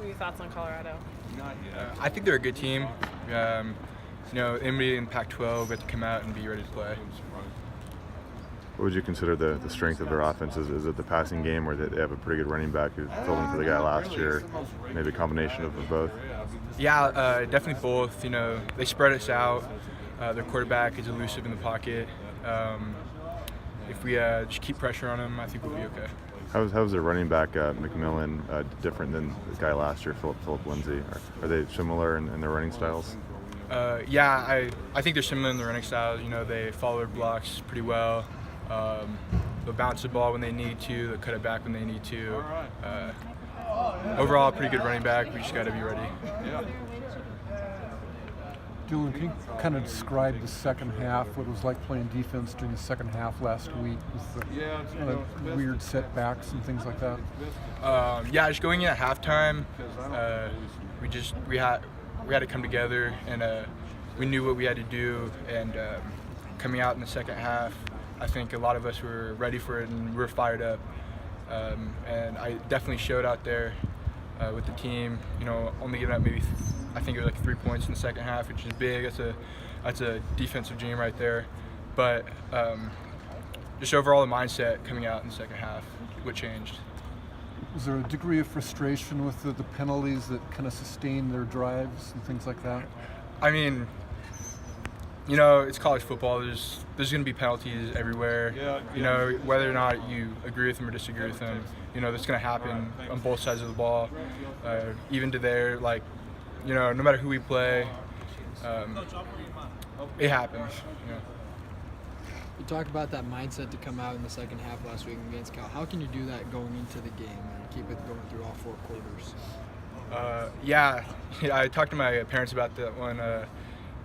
are your thoughts on Colorado? I think they're a good team. Anybody in Pac-12 get to come out and be ready to play. What would you consider the strength of their offense? Is it the passing game, or they have a pretty good running back who filled in for the guy last year? Maybe a combination of both? Yeah, definitely both. They spread us out. Their quarterback is elusive in the pocket. If we just keep pressure on him, I think we'll be okay. How's their running back, McMillan, different than the guy last year, Philip Lindsay? Are they similar in their running styles? I think they're similar in their running styles. They follow their blocks pretty well. They'll bounce the ball when they need to. They'll cut it back when they need to. Overall, pretty good running back. We just got to be ready. Dillon, can you kind of describe the second half, what it was like playing defense during the second half last week with the kind of weird setbacks and things like that? Just going in at halftime, we had to come together, and we knew what we had to do. And coming out in the second half, I think a lot of us were ready for it and we were fired up. And I definitely showed out there with the team. Only giving up maybe I think it was like 3 points in the second half, which is big. That's a defensive dream right there. But just overall the mindset coming out in the second half, what changed. Was there a degree of frustration with the penalties that kind of sustained their drives and things like that? I mean, it's college football. There's going to be penalties everywhere. Whether or not you agree with them or disagree with them, that's going to happen on both sides of the ball. Even to there, no matter who we play, it happens. You talked about that mindset to come out in the second half last week against Cal. How can you do that going into the game and keep it going through all four quarters? I talked to my parents about that one.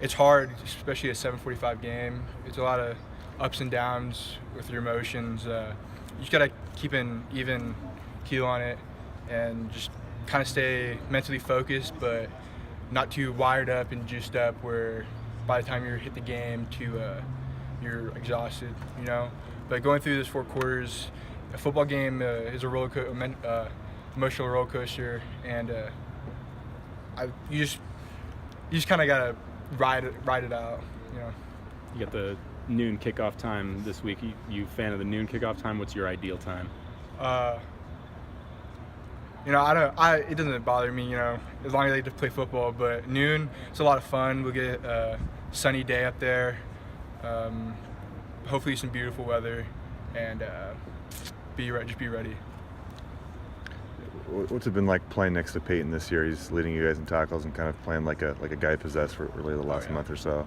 It's hard, especially a 7:45 game. It's a lot of ups and downs with your emotions. You just gotta keep an even keel on it and just kind of stay mentally focused, but not too wired up and juiced up where by the time you hit the game you're exhausted, But going through those four quarters, a football game is a emotional roller coaster, and you just kind of gotta ride it out, You got the noon kickoff time this week. You fan of the noon kickoff time? What's your ideal time? It doesn't bother me, as long as I get to play football. But noon, it's a lot of fun. We'll get a sunny day up there. Hopefully some beautiful weather, and just be ready. What's it been like playing next to Peyton this year? He's leading you guys in tackles and kind of playing like a guy possessed for really the last month or so.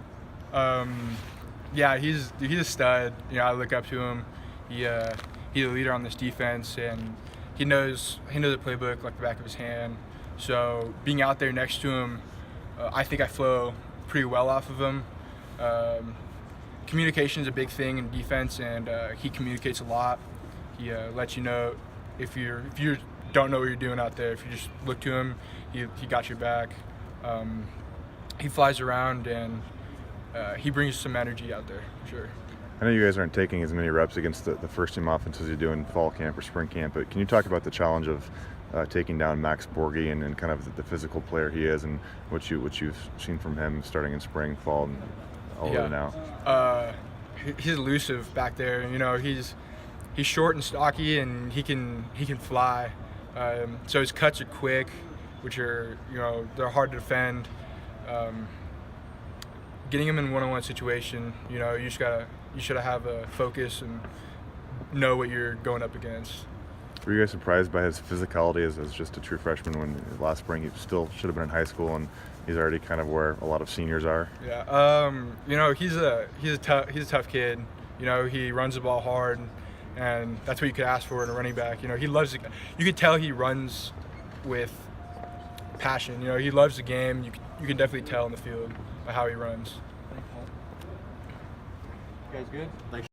He's a stud. I look up to him. He's a leader on this defense, and he knows the playbook like the back of his hand. So being out there next to him, I think I flow pretty well off of him. Communication is a big thing in defense, and he communicates a lot. He lets you know if you don't know what you're doing out there. If you just look to him, he got your back. He flies around, and he brings some energy out there, for sure. I know you guys aren't taking as many reps against the first team offense as you do in fall camp or spring camp, but can you talk about the challenge of taking down Max Borghi and kind of the physical player he is, and what you've seen from him starting in spring, fall, and all the way now? He's elusive back there. He's short and stocky, and he can fly. So his cuts are quick, which are they're hard to defend. Getting him in one-on-one situation, you should have a focus and know what you're going up against. Were you guys surprised by his physicality as just a true freshman when last spring he still should have been in high school and he's already kind of where a lot of seniors are? Yeah, he's a tough kid. He runs the ball hard, and that's what you could ask for in a running back. He loves it. You could tell he runs with passion. He loves the game. You can definitely tell in the field by how he runs. You guys good?